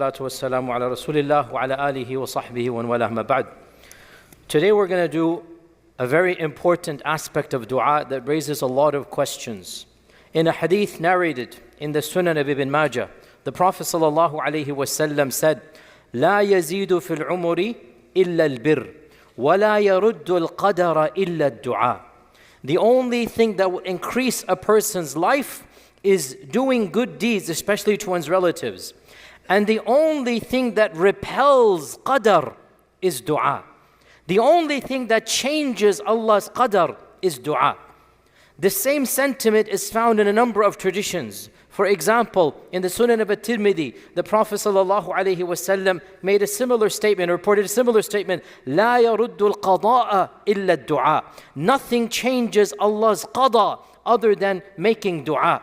Wassalamu ala Rasulillah wa ala alihi wa sahbihi wa walah ma ba'd. Today we're going to do a very important aspect of dua that raises a lot of questions. In a hadith narrated in the Sunan of Ibn Majah, the Prophet sallallahu alayhi wasallam said, لا يزيد في العمر إلا البر ولا يرد القدر إلا الدعاء. The only thing that will increase a person's life is doing good deeds, especially to one's relatives. And the only thing that repels qadar is dua. The only thing that changes Allah's qadar is dua. The same sentiment is found in a number of traditions. For example, in the Sunan of At-Tirmidhi, the Prophet ﷺ made a similar statement, reported a similar statement, لا يرد القضاء إلا الدعاء. Nothing changes Allah's qada other than making dua.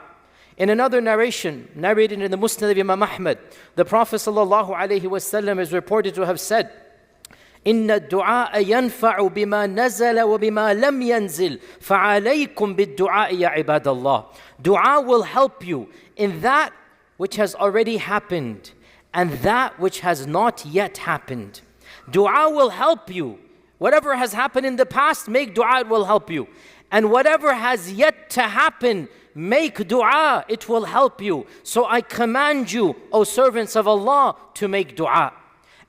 In another narration, narrated in the Musnad of Imam Ahmad, the Prophet ﷺ is reported to have said, إن الدعاء ينفع بما نزل وبما لم ينزل فعليكم بالدعاء يا عباد الله. Dua will help you in that which has already happened and that which has not yet happened. Dua will help you. Whatever has happened in the past, make dua, it will help you. And whatever has yet to happen, make dua, it will help you. So I command you, O servants of Allah, to make dua.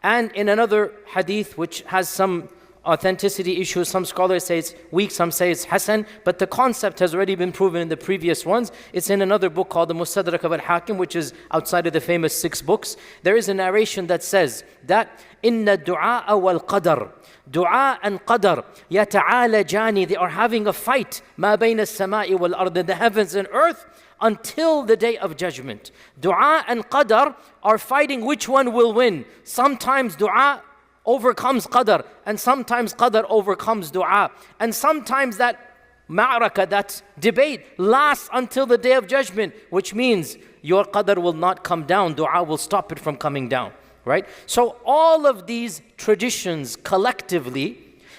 And in another hadith which has some authenticity issues, some scholars say it's weak, some say it's hasan, but the concept has already been proven in the previous ones. It's in another book called the Mustadrak of Al-Hakim, which is outside of the famous 6 books. There is a narration that says that inna du'a wal qadar, dua and qadar yata'alajani, they are having a fight ma bayna as-sama'i wal ard, the heavens and earth, until the day of judgment. Dua and qadar are fighting which one will win. Sometimes dua overcomes qadar, and sometimes qadar overcomes dua. And sometimes that ma'raka, that debate, lasts until the day of judgment, which means your qadar will not come down, dua will stop it from coming down. Right? So all of these traditions collectively,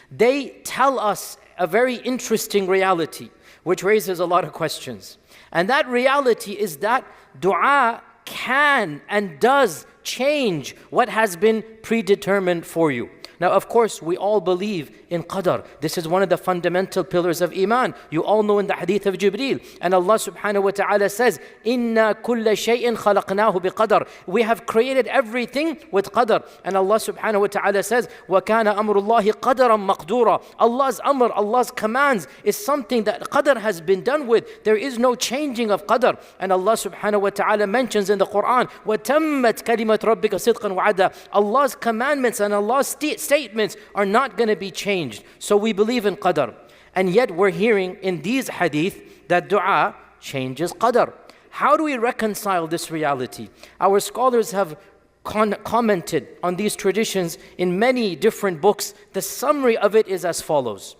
they tell us a very interesting reality, which raises a lot of questions. And that reality is that dua can and does change what has been predetermined for you. Now, of course, we all believe in qadar. This is one of the fundamental pillars of iman. You all know in the hadith of Jibreel. And Allah subhanahu wa ta'ala says, إِنَّا كُلَّ شَيْءٍ خَلَقْنَاهُ بِقَدَرٍ. We have created everything with qadar. And Allah subhanahu wa ta'ala says, وَكَانَ أَمْرُ اللَّهِ قَدَرًا مَقْدُورًا. Allah's amr, Allah's commands is something that qadar has been done with. There is no changing of qadar. And Allah subhanahu wa ta'ala mentions in the Quran, وَتَمَّتْ كَلِمَةُ رَبِّكَ صِدْقًا وَعَدًا. Allah's commandments and Allah's statements are not going to be changed. So we believe in qadar. And yet we're hearing in these hadith that dua changes qadar. How do we reconcile this reality? Our scholars have commented on these traditions in many different books. The summary of it is as follows.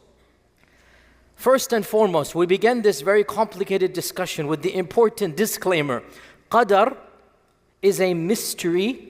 First and foremost, we begin this very complicated discussion with the important disclaimer. Qadar is a mystery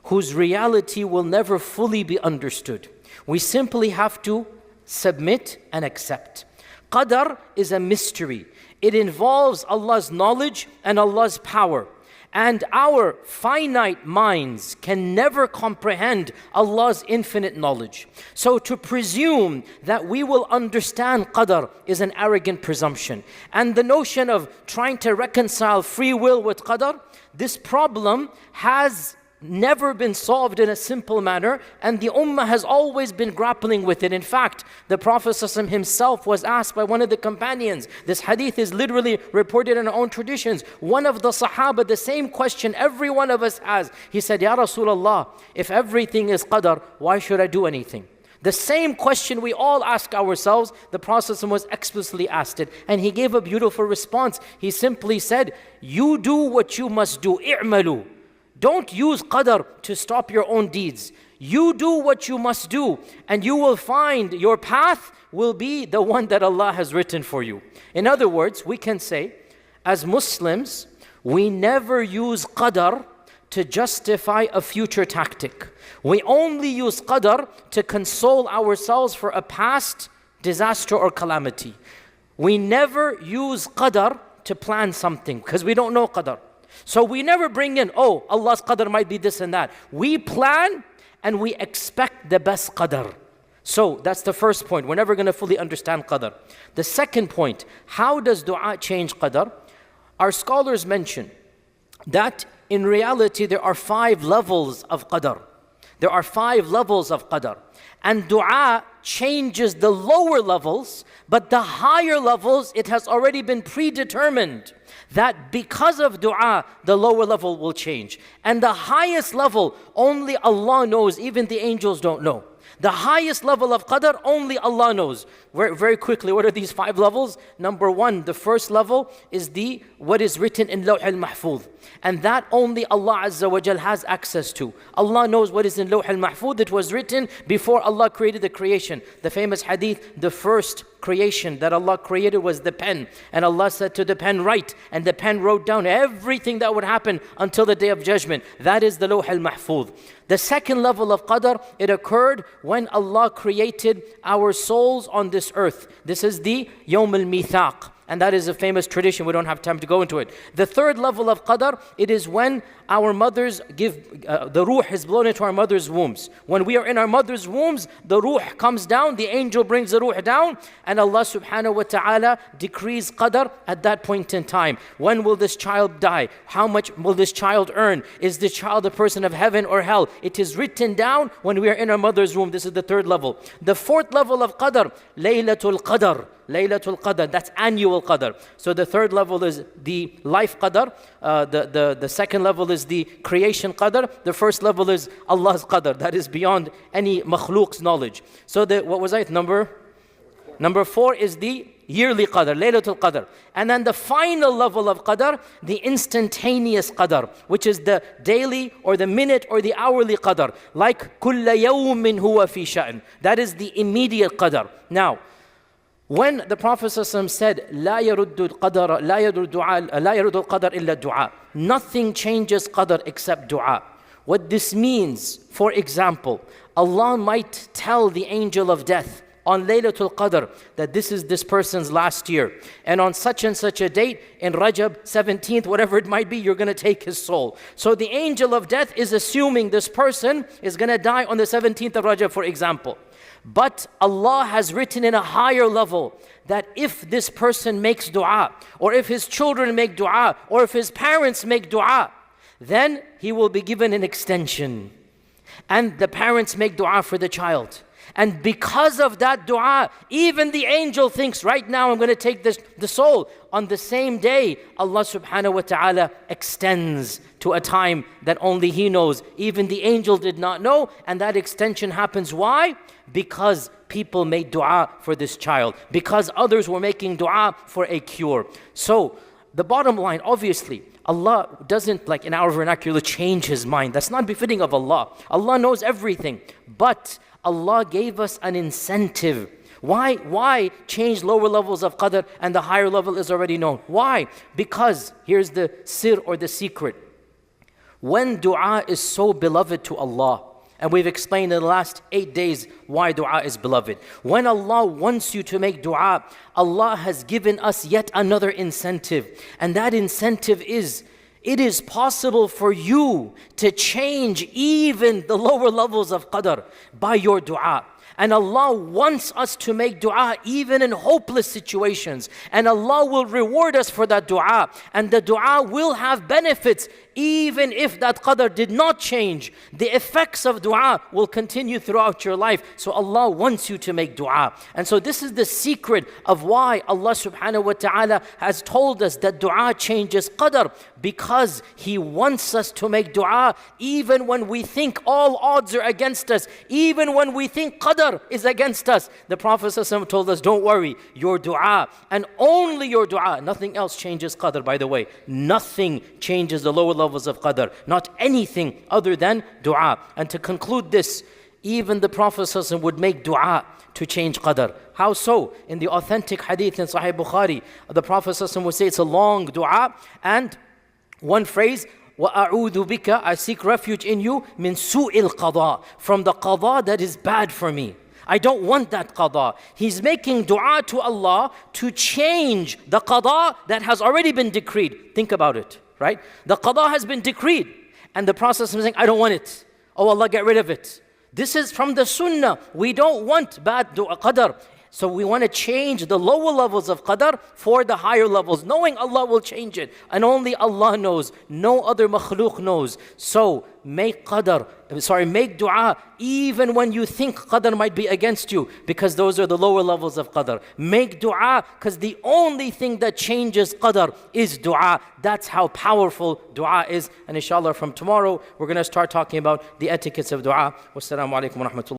whose reality will never fully be understood. We simply have to submit and accept. Qadar is a mystery. It involves Allah's knowledge and Allah's power. And our finite minds can never comprehend Allah's infinite knowledge. So to presume that we will understand qadar is an arrogant presumption. And the notion of trying to reconcile free will with qadar, this problem has never been solved in a simple manner, and the ummah has always been grappling with it. In fact, the Prophet ﷺ himself was asked by one of the companions. This hadith is literally reported in our own traditions. One of the Sahaba, the same question every one of us has. He said, Ya Rasulullah, if everything is qadar, why should I do anything? The same question we all ask ourselves, the Prophet ﷺ was explicitly asked it, and he gave a beautiful response. He simply said, you do what you must do, i'malu. Don't use qadar to stop your own deeds. You do what you must do, and you will find your path will be the one that Allah has written for you. In other words, we can say, as Muslims, we never use qadar to justify a future tactic. We only use qadar to console ourselves for a past disaster or calamity. We never use qadar to plan something because we don't know qadar. So we never bring in, oh, Allah's qadr might be this and that. We plan and we expect the best qadr. So that's the first point. We're never going to fully understand qadr. The second point, how does dua change qadr? Our scholars mention that in reality there are 5 levels of qadr. There are 5 levels of qadr. And dua changes the lower levels, but the higher levels, it has already been predetermined that because of dua, the lower level will change. And the highest level, only Allah knows, even the angels don't know. The highest level of qadr, only Allah knows. Very quickly, what are these 5 levels? Number 1, the first level is what is written in Lawh al-Mahfuz. And that only Allah Azza wa Jal has access to. Allah knows what is in Lawh al-Mahfuz. It was written before Allah created the creation. The famous hadith, the first creation that Allah created was the pen. And Allah said to the pen, write. And the pen wrote down everything that would happen until the Day of Judgment. That is the Lawh al-Mahfuz. The second level of qadr, it occurred when Allah created our souls on this earth. This is the Yawm al-Mithaq. And that is a famous tradition. We don't have time to go into it. The third level of qadr, it is when our mothers the ruh is blown into our mother's wombs. When we are in our mother's wombs, the ruh comes down, the angel brings the ruh down, and Allah subhanahu wa ta'ala decrees qadr at that point in time. When will this child die? How much will this child earn? Is this child a person of heaven or hell? It is written down when we are in our mother's womb. This is the third level. The fourth level of qadr, Laylatul Qadr. Laylatul Qadr, that's annual qadr. So the third level is the life qadr. The second level is the creation qadr. The first level is Allah's qadr. That is beyond any makhluq's knowledge. So what was that? Number 4 is the yearly qadr, Laylatul Qadr. And then the final level of qadr, the instantaneous qadr, which is the daily or the minute or the hourly qadr. Like كُلَّ يَوْمٍ هُوَ فِي شَأْنٍ. That is the immediate qadr. Now, when the Prophet ﷺ said, لا يرد القدر إلا الدعاء, nothing changes qadr except dua. What this means, for example, Allah might tell the angel of death on Laylatul Qadr that this is this person's last year. And on such and such a date, in Rajab 17th, whatever it might be, you're going to take his soul. So the angel of death is assuming this person is going to die on the 17th of Rajab, for example. But Allah has written in a higher level that if this person makes dua, or if his children make dua, or if his parents make dua, then he will be given an extension. And the parents make dua for the child. And because of that dua, even the angel thinks, right now I'm going to take the soul. On the same day, Allah subhanahu wa ta'ala extends to a time that only He knows. Even the angel did not know, and that extension happens. Why? Because people made dua for this child. Because others were making dua for a cure. So, the bottom line, obviously, Allah doesn't, like in our vernacular, change His mind. That's not befitting of Allah. Allah knows everything. But Allah gave us an incentive. Why change lower levels of qadr and the higher level is already known? Why? Because, here's the sir or the secret. When dua is so beloved to Allah, and we've explained in the last 8 days why dua is beloved. When Allah wants you to make dua, Allah has given us yet another incentive. And that incentive is, it is possible for you to change even the lower levels of qadr by your dua. And Allah wants us to make dua even in hopeless situations. And Allah will reward us for that dua. And the dua will have benefits even if that qadr did not change. The effects of dua will continue throughout your life. So Allah wants you to make dua. And so this is the secret of why Allah subhanahu wa ta'ala has told us that dua changes qadr. Because He wants us to make dua even when we think all odds are against us. Even when we think qadr is against us. The Prophet ﷺ told us, don't worry, your dua and only your dua, nothing else changes qadr, by the way. Nothing changes the lower levels of qadr. Not anything other than dua. And to conclude this, even the Prophet ﷺ would make dua to change qadr. How so? In the authentic hadith in Sahih Bukhari, the Prophet ﷺ would say it's a long dua, and one phrase, وَأَعُوذُ بِكَ, I seek refuge in you, مِن سُوءِ الْقَضَاء, from the qada that is bad for me. I don't want that qada. He's making dua to Allah to change the qada that has already been decreed. Think about it, right? The qada has been decreed. And the Prophet is saying, I don't want it. Oh Allah, get rid of it. This is from the sunnah. We don't want bad qadar. So we want to change the lower levels of qadar for the higher levels, knowing Allah will change it. And only Allah knows. No other makhluk knows. So make dua even when you think qadar might be against you, because those are the lower levels of qadar. Make dua, because the only thing that changes qadar is dua. That's how powerful dua is. And inshallah from tomorrow, we're going to start talking about the etiquettes of dua. Wassalamu alaikum wa rahmatullah.